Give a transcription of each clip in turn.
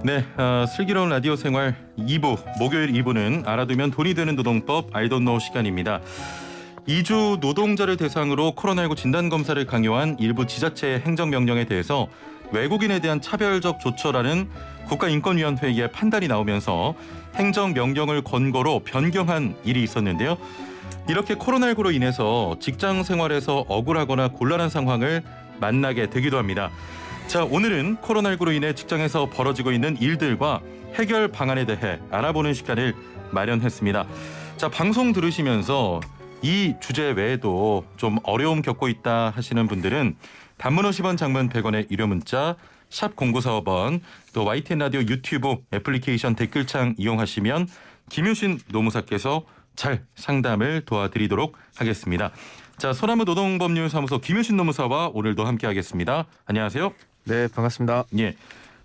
네, 슬기로운 라디오 생활 2부, 목요일 2부는 알아두면 돈이 되는 노동법 I don't know 시간입니다. 2주 노동자를 대상으로 코로나19 진단검사를 강요한 일부 지자체의 행정명령에 대해서 외국인에 대한 차별적 조처라는 국가인권위원회의 판단이 나오면서 행정명령을 권고로 변경한 일이 있었는데요. 이렇게 코로나19로 인해서 직장 생활에서 억울하거나 곤란한 상황을 만나게 되기도 합니다. 자, 오늘은 코로나19로 인해 직장에서 벌어지고 있는 일들과 해결 방안에 대해 알아보는 시간을 마련했습니다. 자, 방송 들으시면서 이 주제 외에도 좀 어려움 겪고 있다 하시는 분들은 단문 50원, 장문 100원의 유료 문자 샵 0945번, 또 YTN 라디오 유튜브 애플리케이션 댓글창 이용하시면 김효신 노무사께서 잘 상담을 도와드리도록 하겠습니다. 자, 소나무 노동법률사무소 김효신 노무사와 오늘도 함께하겠습니다. 안녕하세요. 네, 반갑습니다. 예,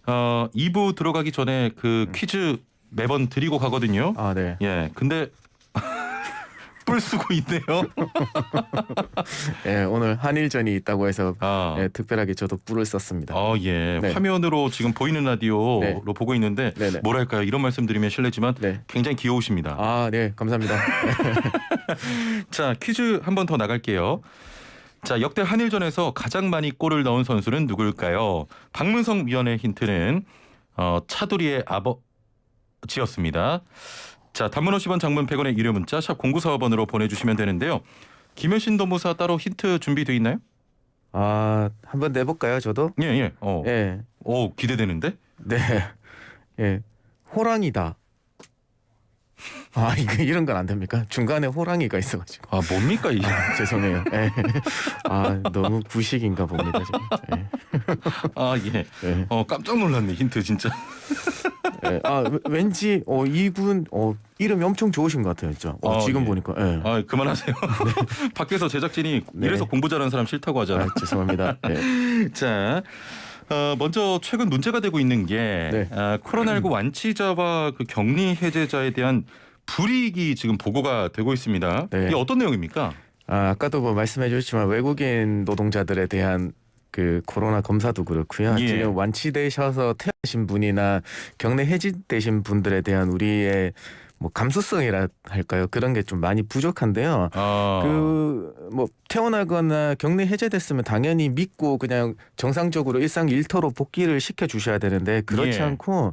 2부 들어가기 전에 그 퀴즈 매번 드리고 가거든요. 아, 네. 예, 근데 뿔 쓰고 있네요. 예, 오늘 한일전이 있다고 해서 아, 예, 특별하게 저도 뿔을 썼습니다. 예, 네. 화면으로 지금 보이는 라디오로 네. 보고 있는데 네네. 뭐랄까요, 이런 말씀 드리면 실례지만 네. 굉장히 귀여우십니다. 아, 네, 감사합니다. 자, 퀴즈 한 번 더 나갈게요. 자, 역대 한일전에서 가장 많이 골을 넣은 선수는 누굴까요? 박문성 위원의 힌트는 차두리의 아버지였습니다. 자, 단문 50원, 장문 100원의 유료 문자 샵 0945번으로 보내주시면 되는데요. 김효신 노무사 따로 힌트 준비돼 있나요? 아, 한번 내볼까요, 저도? 예, 예. 예, 기대되는데? 네, 예, 호랑이다. 아, 이런 건 안 됩니까? 중간에 호랑이가 있어가지고. 아, 뭡니까 이게? 죄송해요. 예. 아, 너무 구식인가 봅니다, 지금. 예. 아, 예. 예. 깜짝 놀랐네, 힌트 진짜. 예. 아, 왠지 이분 이름이 엄청 좋으신 것 같아요, 진짜. 지금 예. 보니까. 예. 아, 그만하세요. 밖에서 제작진이 네. 이래서 공부 잘하는 사람 싫다고 하잖아. 아, 죄송합니다. 예. 자, 먼저 최근 문제가 되고 있는 게 네. 코로나19 완치자와 그 격리 해제자에 대한 불이익이 지금 보고가 되고 있습니다. 네. 이게 어떤 내용입니까? 아까도 뭐 말씀해 주셨지만 외국인 노동자들에 대한 그 코로나 검사도 그렇고요. 예. 지금 완치되셔서 퇴하신 분이나 격리 해지되신 분들에 대한 우리의 뭐 감수성이라 할까요? 그런 게 좀 많이 부족한데요. 뭐 퇴원하거나 격리 해제됐으면 당연히 믿고 그냥 정상적으로 일상 일터로 복귀를 시켜 주셔야 되는데 그렇지 예. 않고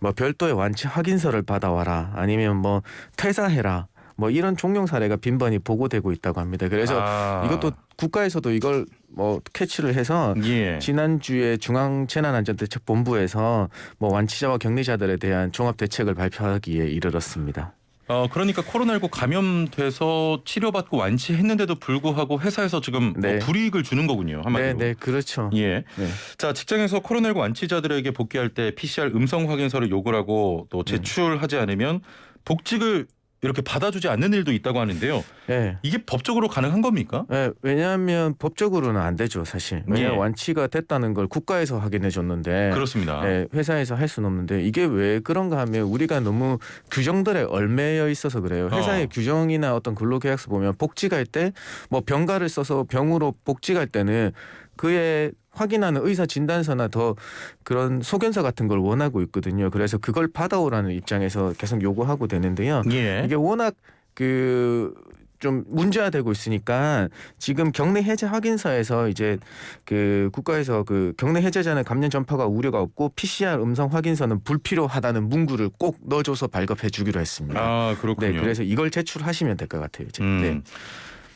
뭐 별도의 완치 확인서를 받아와라, 아니면 뭐 퇴사해라, 뭐 이런 종용 사례가 빈번히 보고되고 있다고 합니다. 그래서 이것도 국가에서도 이걸 뭐 캐치를 해서 예. 지난주에 중앙재난안전대책본부에서 뭐 완치자와 격리자들에 대한 종합대책을 발표하기에 이르렀습니다. 그러니까 코로나19 감염돼서 치료받고 완치했는데도 불구하고 회사에서 지금 네. 불이익을 주는 거군요. 한마디로. 네, 그렇죠. 예. 네. 자, 직장에서 코로나19 완치자들에게 복귀할 때 PCR 음성 확인서를 요구를 하고 또 제출하지 않으면 복직을 이렇게 받아주지 않는 일도 있다고 하는데요. 네. 이게 법적으로 가능한 겁니까? 네, 왜냐하면 법적으로는 안 되죠, 사실. 왜냐하면 예. 완치가 됐다는 걸 국가에서 확인해 줬는데 그렇습니다. 네, 회사에서 할 수는 없는데 이게 왜 그런가 하면 우리가 너무 규정들에 얽매여 있어서 그래요. 회사의 규정이나 어떤 근로계약서 보면 복직할 때 뭐 병가를 써서 병으로 복직할 때는 그의 확인하는 의사 진단서나 더 그런 소견서 같은 걸 원하고 있거든요. 그래서 그걸 받아오라는 입장에서 계속 요구하고 되는데요. 예. 이게 워낙 좀 문제화되고 있으니까 지금 격리 해제 확인서에서 이제 그 국가에서 그 격리 해제자는 감염 전파가 우려가 없고 PCR 음성 확인서는 불필요하다는 문구를 꼭 넣어줘서 발급해 주기로 했습니다. 아, 그렇군요. 네, 그래서 이걸 제출하시면 될 것 같아요. 이제. 네.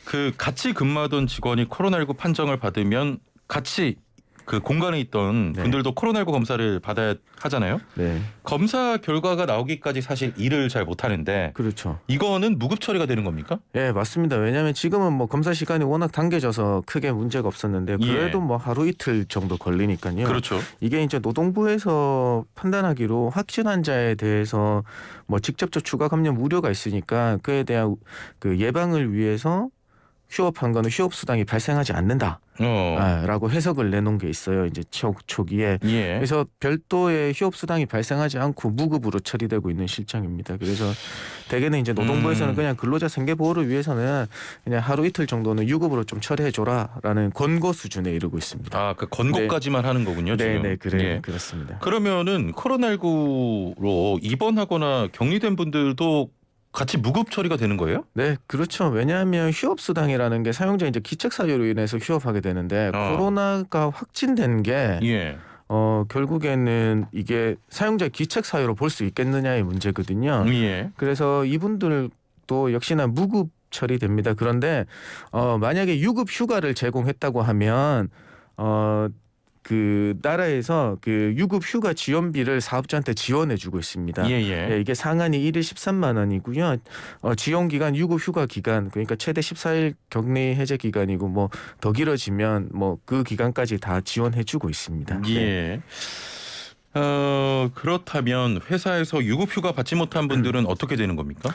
그 같이 근무하던 직원이 코로나19 판정을 받으면 같이 그 공간에 있던 네. 분들도 코로나19 검사를 받아야 하잖아요. 네, 검사 결과가 나오기까지 사실 일을 잘 못하는데 그렇죠. 이거는 무급 처리가 되는 겁니까? 예, 맞습니다. 왜냐하면 지금은 뭐 검사 시간이 워낙 당겨져서 크게 문제가 없었는데 그래도 예. 뭐 하루 이틀 정도 걸리니까요. 그렇죠. 이게 이제 노동부에서 판단하기로 확진 환자에 대해서 뭐 직접적 추가 감염 우려가 있으니까 그에 대한 그 예방을 위해서 휴업한 거는 휴업 수당이 발생하지 않는다. 라고 해석을 내놓은 게 있어요. 이제 초기에. 예. 그래서 별도의 휴업 수당이 발생하지 않고 무급으로 처리되고 있는 실정입니다. 그래서 대개는 이제 노동부에서는 그냥 근로자 생계 보호를 위해서는 그냥 하루 이틀 정도는 유급으로 좀 처리해 줘라라는 권고 수준에 이르고 있습니다. 아, 그 권고까지만 하는 거군요, 지금. 네, 그래요. 예. 그렇습니다. 그러면은 코로나19로 입원하거나 격리된 분들도 같이 무급 처리가 되는 거예요? 네, 그렇죠. 왜냐하면 휴업 수당이라는 게 사용자 이제 기책 사유로 인해서 휴업하게 되는데 코로나가 확진된 게 예. 결국에는 이게 사용자 기책 사유로 볼 수 있겠느냐의 문제거든요. 예. 그래서 이분들도 역시나 무급 처리됩니다. 그런데 만약에 유급 휴가를 제공했다고 하면 그 나라에서 그 유급 휴가 지원비를 사업자한테 지원해주고 있습니다. 예. 이게 상한이 1일 13만 원이고요. 지원 기간 유급 휴가 기간 그러니까 최대 14일 격리 해제 기간이고 뭐 더 길어지면 뭐 그 기간까지 다 지원해주고 있습니다. 예. 그렇다면 회사에서 유급휴가 받지 못한 분들은 어떻게 되는 겁니까?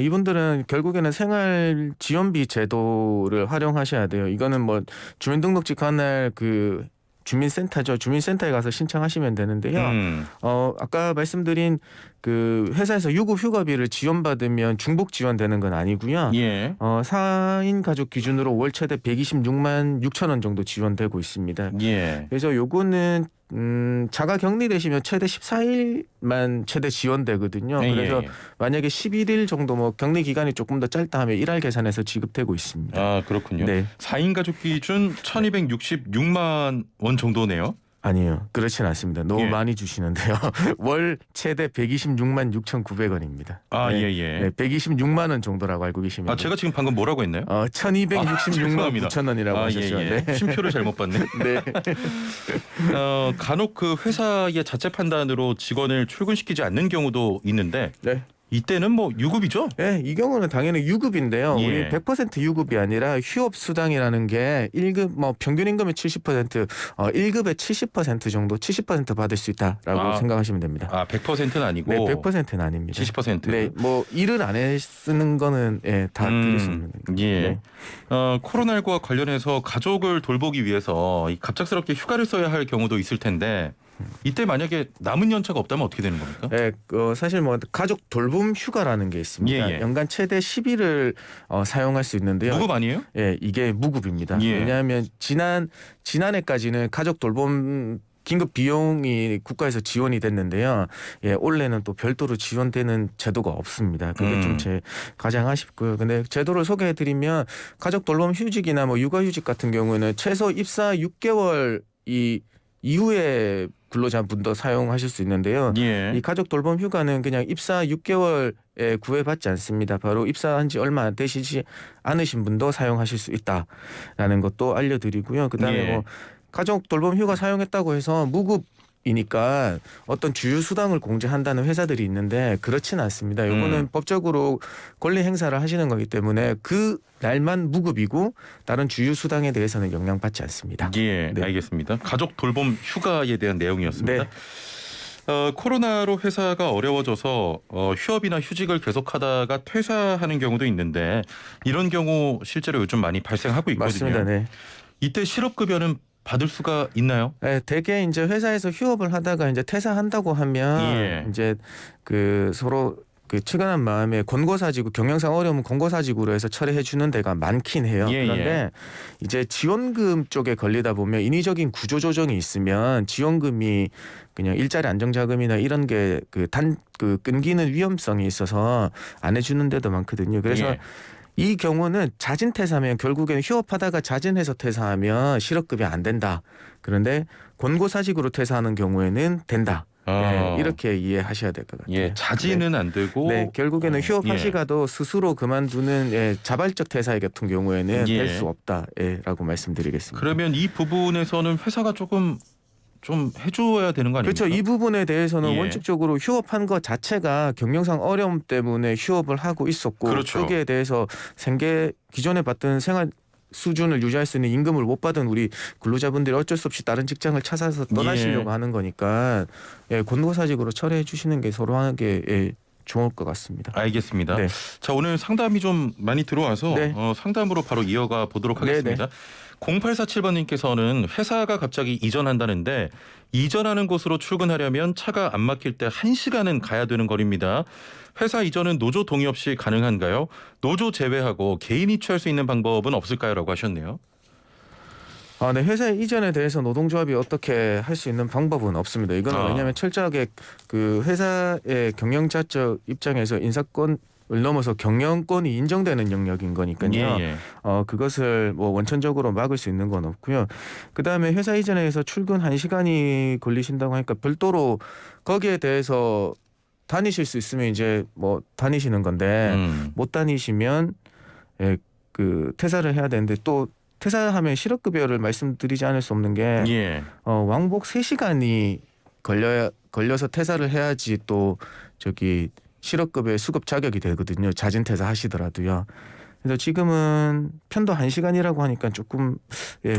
이분들은 결국에는 생활 지원비 제도를 활용하셔야 돼요. 이거는 뭐 주민등록지 관할 그 주민센터죠. 주민센터에 가서 신청하시면 되는데요. 아까 말씀드린 그 회사에서 유급 휴가비를 지원받으면 중복 지원되는 건 아니고요. 예. 4인 가족 기준으로 월 최대 126만 6천 원 정도 지원되고 있습니다. 예. 그래서 요거는 자가 격리되시면 최대 14일만 최대 지원되거든요. 그래서 만약에 11일 정도 뭐 격리 기간이 조금 더 짧다 하면 일할 계산해서 지급되고 있습니다. 아, 그렇군요. 네. 4인 가족 기준 1,266만 원 정도네요. 아니요. 그렇진 않습니다. 너무 예. 많이 주시는데요. 월 최대 126만 6,900원입니다. 아, 네. 예. 네, 126만 원 정도라고 알고 계시면 아, 제가 지금 방금 뭐라고 했나요? 1,266만 죄송합니다. 9천 원이라고 하셨죠. 예. 네. 쉼표를 잘못 봤네. 네. 간혹 그 회사의 자체 판단으로 직원을 출근시키지 않는 경우도 있는데 네. 이때는 뭐 유급이죠? 네, 이 경우는 당연히 유급인데요. 예. 우리 100% 유급이 아니라 휴업 수당이라는 게 1급 뭐 평균 임금의 70%, 1급의 70% 정도 70% 받을 수 있다라고 생각하시면 됩니다. 아, 100%는 아니고. 네, 100%는 아닙니다. 70%. 네, 뭐 일을 안 쓰는 거는 다 드릴 수 있는 겁니다. 예. 네. 코로나19와 관련해서 가족을 돌보기 위해서 갑작스럽게 휴가를 써야 할 경우도 있을 텐데 이때 만약에 남은 연차가 없다면 어떻게 되는 겁니까? 네, 사실 뭐 가족 돌봄 휴가라는 게 있습니다. 예. 연간 최대 10일을 사용할 수 있는데요. 무급 아니에요? 예, 이게 무급입니다. 예. 왜냐하면 지난해까지는 가족 돌봄 긴급 비용이 국가에서 지원이 됐는데요. 예, 올해는 또 별도로 지원되는 제도가 없습니다. 그게 좀 가장 아쉽고요. 근데 제도를 소개해드리면 가족 돌봄 휴직이나 뭐 육아휴직 같은 경우는 최소 입사 6개월 이후에 근로자분도 사용하실 수 있는데요. 예. 이 가족 돌봄 휴가는 그냥 입사 6개월에 구애받지 않습니다. 바로 입사한 지 얼마 되시지 않으신 분도 사용하실 수 있다라는 것도 알려드리고요. 그다음에 예. 뭐 가족 돌봄 휴가 사용했다고 해서 무급이니까 어떤 주휴 수당을 공제한다는 회사들이 있는데 그렇지는 않습니다. 이거는 법적으로 권리 행사를 하시는 거기 때문에 그 날만 무급이고 다른 주휴 수당에 대해서는 영향받지 않습니다. 예, 네. 알겠습니다. 가족 돌봄 휴가에 대한 내용이었습니다. 네. 코로나로 회사가 어려워져서 휴업이나 휴직을 계속하다가 퇴사하는 경우도 있는데 이런 경우 실제로 요즘 많이 발생하고 있거든요. 맞습니다. 네. 이때 실업급여는 받을 수가 있나요? 네, 대개 이제 회사에서 휴업을 하다가 이제 퇴사한다고 하면 예. 이제 그 서로 그 측은한 마음에 권고사직으로 경영상 어려우면 권고사직으로 해서 처리해 주는 데가 많긴 해요. 예, 그런데 이제 지원금 쪽에 걸리다 보면 인위적인 구조 조정이 있으면 지원금이 그냥 일자리 안정자금이나 이런 게 그 끊기는 위험성이 있어서 안 해주는 데도 많거든요. 그래서 예. 이 경우는 자진 퇴사하면 결국에는 휴업하다가 자진해서 퇴사하면 실업급여 안 된다. 그런데 권고사직으로 퇴사하는 경우에는 된다. 네, 이렇게 이해하셔야 될 것 같아요. 예, 자진은 안 되고. 네, 결국에는 휴업하시가도 스스로 그만두는 자발적 퇴사 같은 경우에는 될 수 없다라고 말씀드리겠습니다. 그러면 이 부분에서는 회사가 조금 좀 해줘야 되는 거 아닙니까? 그렇죠. 이 부분에 대해서는 원칙적으로 휴업한 것 자체가 경영상 어려움 때문에 휴업을 하고 있었고 그렇죠. 거기에 대해서 기존에 받던 생활 수준을 유지할 수 있는 임금을 못 받은 우리 근로자분들이 어쩔 수 없이 다른 직장을 찾아서 떠나시려고 하는 거니까 권고사직으로 처리해 주시는 게 서로하게 좋을 것 같습니다. 알겠습니다. 네. 자, 오늘 상담이 좀 많이 들어와서 네. 상담으로 바로 이어가 보도록 하겠습니다. 0847번님께서는 회사가 갑자기 이전한다는데 이전하는 곳으로 출근하려면 차가 안 막힐 때 1시간은 가야 되는 거리입니다. 회사 이전은 노조 동의 없이 가능한가요? 노조 제외하고 개인이 취할 수 있는 방법은 없을까요? 라고 하셨네요. 네, 회사 이전에 대해서 노동조합이 어떻게 할 수 있는 방법은 없습니다. 이거는 왜냐하면 철저하게 그 회사의 경영자적 입장에서 인사권을 넘어서 경영권이 인정되는 영역인 거니까요. 예. 그것을 뭐 원천적으로 막을 수 있는 건 없고요. 그 다음에 회사 이전에서 출근 1시간이 걸리신다고 하니까 별도로 거기에 대해서 다니실 수 있으면 이제 뭐 다니시는 건데 못 다니시면 그 퇴사를 해야 되는데 또 퇴사하면 실업급여를 말씀드리지 않을 수 없는 게 왕복 3시간이 걸려서 퇴사를 해야지 또 저기 실업급여의 수급 자격이 되거든요. 자진 퇴사하시더라도요. 그래서 지금은 편도 1시간이라고 하니까 조금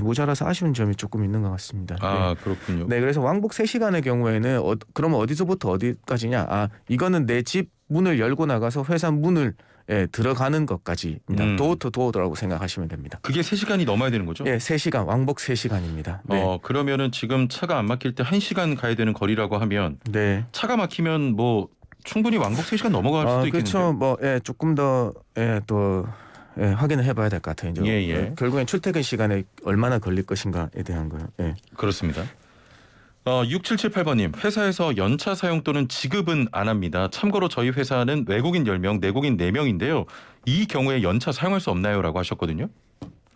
모자라서 아쉬운 점이 조금 있는 것 같습니다. 그렇군요. 네, 그래서 왕복 3시간의 경우에는 그러면 어디서부터 어디까지냐? 이거는 내 집 문을 열고 나가서 회사 문을 들어가는 것까지입니다. 도어 투 도어라고 생각하시면 됩니다. 그게 3시간이 넘어야 되는 거죠? 3시간, 왕복 3시간입니다. 네. 그러면은 지금 차가 안 막힐 때 1시간 가야 되는 거리라고 하면 차가 막히면 뭐 충분히 왕복 3시간 넘어갈 수도 있겠는데요. 그렇죠. 조금 더 또 확인을 해봐야 될 것 같아요. 이제 결국엔 출퇴근 시간에 얼마나 걸릴 것인가에 대한 거요. 그렇습니다. 6778번님, 회사에서 연차 사용 또는 지급은 안 합니다. 참고로 저희 회사는 외국인 10명, 내국인 4명인데요. 이 경우에 연차 사용할 수 없나요? 라고 하셨거든요.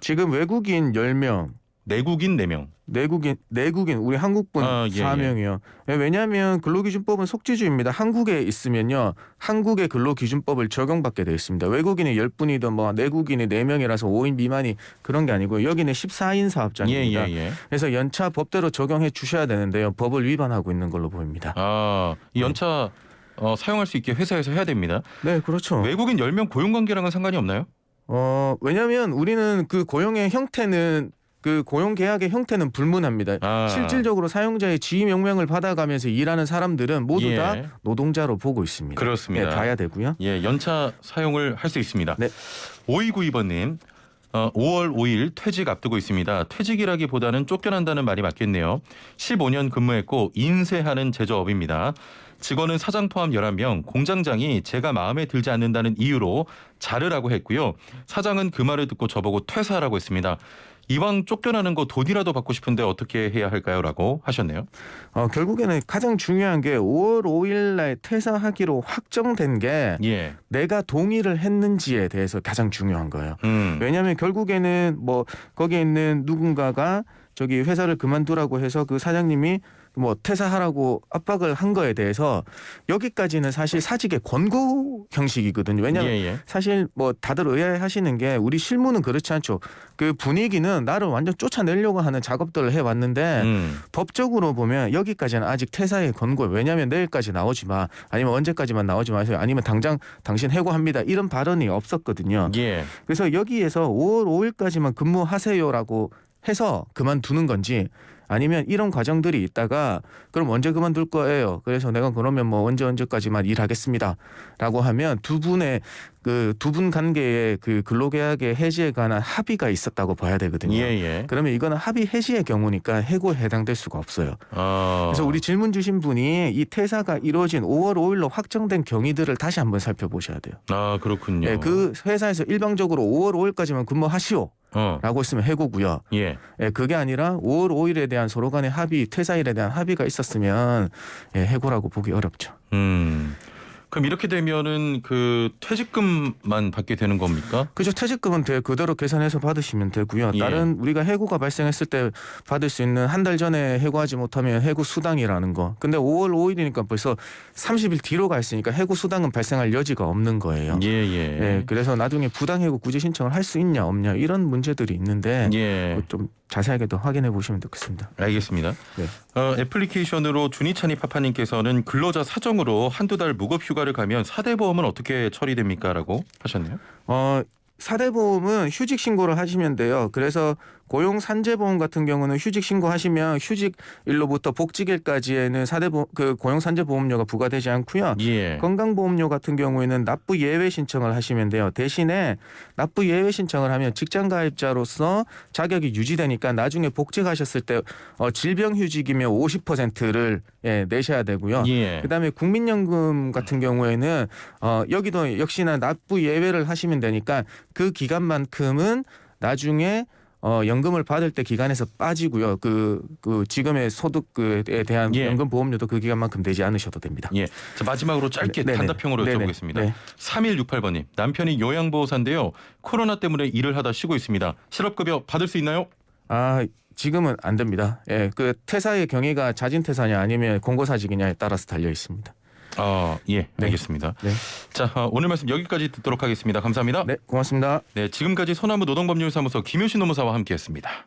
지금 외국인 10명, 내국인 4명. 내국인 우리 한국분 4명이요. 왜냐하면 근로기준법은 속지주의입니다. 한국에 있으면요, 한국의 근로기준법을 적용받게 되어 있습니다. 외국인이 10분이든 뭐 내국인이 4명이라서 5인 미만이 그런 게 아니고요. 여기는 14인 사업장입니다. 그래서 연차 법대로 적용해 주셔야 되는데요. 법을 위반하고 있는 걸로 보입니다. 이 연차 사용할 수 있게 회사에서 해야 됩니다. 네, 그렇죠. 외국인 10명 고용관계랑은 상관이 없나요? 왜냐하면 우리는 그 고용의 형태는 그 고용계약의 형태는 불문합니다. 실질적으로 사용자의 지위 명령을 받아가면서 일하는 사람들은 모두 다 노동자로 보고 있습니다. 그렇습니다. 가야 되고요. 연차 사용을 할 수 있습니다. 네. 5292번님. 5월 5일 퇴직 앞두고 있습니다. 퇴직이라기보다는 쫓겨난다는 말이 맞겠네요. 15년 근무했고 인쇄하는 제조업입니다. 직원은 사장 포함 11명, 공장장이 제가 마음에 들지 않는다는 이유로 자르라고 했고요. 사장은 그 말을 듣고 저보고 퇴사하라고 했습니다. 이왕 쫓겨나는 거 돈이라도 받고 싶은데 어떻게 해야 할까요? 라고 하셨네요. 결국에는 가장 중요한 게 5월 5일 날 퇴사하기로 확정된 게 내가 동의를 했는지에 대해서 가장 중요한 거예요. 왜냐하면 결국에는 뭐 거기에 있는 누군가가 저기 회사를 그만두라고 해서 그 사장님이 뭐 퇴사하라고 압박을 한 거에 대해서 여기까지는 사실 사직의 권고 형식이거든요. 왜냐하면 사실 뭐 다들 의아해하시는 게 우리 실무는 그렇지 않죠. 그 분위기는 나를 완전 쫓아내려고 하는 작업들을 해왔는데 법적으로 보면 여기까지는 아직 퇴사의 권고예요. 왜냐하면 내일까지 나오지 마, 아니면 언제까지만 나오지 마세요, 아니면 당장 당신 해고합니다, 이런 발언이 없었거든요. 그래서 여기에서 5월 5일까지만 근무하세요라고 해서 그만두는 건지, 아니면 이런 과정들이 있다가 그럼 언제 그만둘 거예요, 그래서 내가 그러면 뭐 언제까지만 일하겠습니다라고 하면 두 분 관계의 그 근로계약의 해지에 관한 합의가 있었다고 봐야 되거든요. 그러면 이거는 합의 해지의 경우니까 해고에 해당될 수가 없어요. 그래서 우리 질문 주신 분이 이 퇴사가 이루어진 5월 5일로 확정된 경위들을 다시 한번 살펴보셔야 돼요. 그렇군요. 그 회사에서 일방적으로 5월 5일까지만 근무하시오 라고 했으면 해고고요. 그게 아니라 5월 5일에 대한 서로 간의 합의, 퇴사일에 대한 합의가 있었으면 해고라고 보기 어렵죠. 그럼 이렇게 되면은 그 퇴직금만 받게 되는 겁니까? 그죠. 퇴직금은 그대로 계산해서 받으시면 되고요. 다른 우리가 해고가 발생했을 때 받을 수 있는 한 달 전에 해고하지 못하면 해고 수당이라는 거. 근데 5월 5일이니까 벌써 30일 뒤로 가 있으니까 해고 수당은 발생할 여지가 없는 거예요. 그래서 나중에 부당해고 구제 신청을 할 수 있냐 없냐 이런 문제들이 있는데 좀 자세하게 더 확인해 보시면 좋겠습니다. 알겠습니다. 애플리케이션으로 준이찬이 파파님께서는 근로자 사정으로 한두 달 무급 휴가를 가면 사대보험은 어떻게 처리됩니까? 라고 하셨네요. 사대보험은 휴직 신고를 하시면 돼요. 그래서 고용산재보험 같은 경우는 휴직 신고하시면 휴직일로부터 복직일까지에는 그 고용산재보험료가 부과되지 않고요. 예. 건강보험료 같은 경우에는 납부 예외 신청을 하시면 돼요. 대신에 납부 예외 신청을 하면 직장 가입자로서 자격이 유지되니까 나중에 복직하셨을 때 질병휴직이면 50%를 내셔야 되고요. 예. 그다음에 국민연금 같은 경우에는 여기도 역시나 납부 예외를 하시면 되니까 그 기간만큼은 나중에 연금을 받을 때 기간에서 빠지고요. 그 지금의 소득에 대한 예. 연금 보험료도 그 기간만큼 내지 않으셔도 됩니다. 예. 자, 마지막으로 짧게 네네. 단답형으로 네네. 여쭤보겠습니다. 네. 3168번님. 남편이 요양보호사인데요. 코로나 때문에 일을 하다 쉬고 있습니다. 실업급여 받을 수 있나요? 지금은 안 됩니다. 예, 그 퇴사의 경위가 자진 퇴사냐 아니면 공고사직이냐에 따라서 달려 있습니다. 예, 알겠습니다. 네. 자, 오늘 말씀 여기까지 듣도록 하겠습니다. 감사합니다. 네, 고맙습니다. 네, 지금까지 소나무 노동법률사무소 김효신 노무사와 함께했습니다.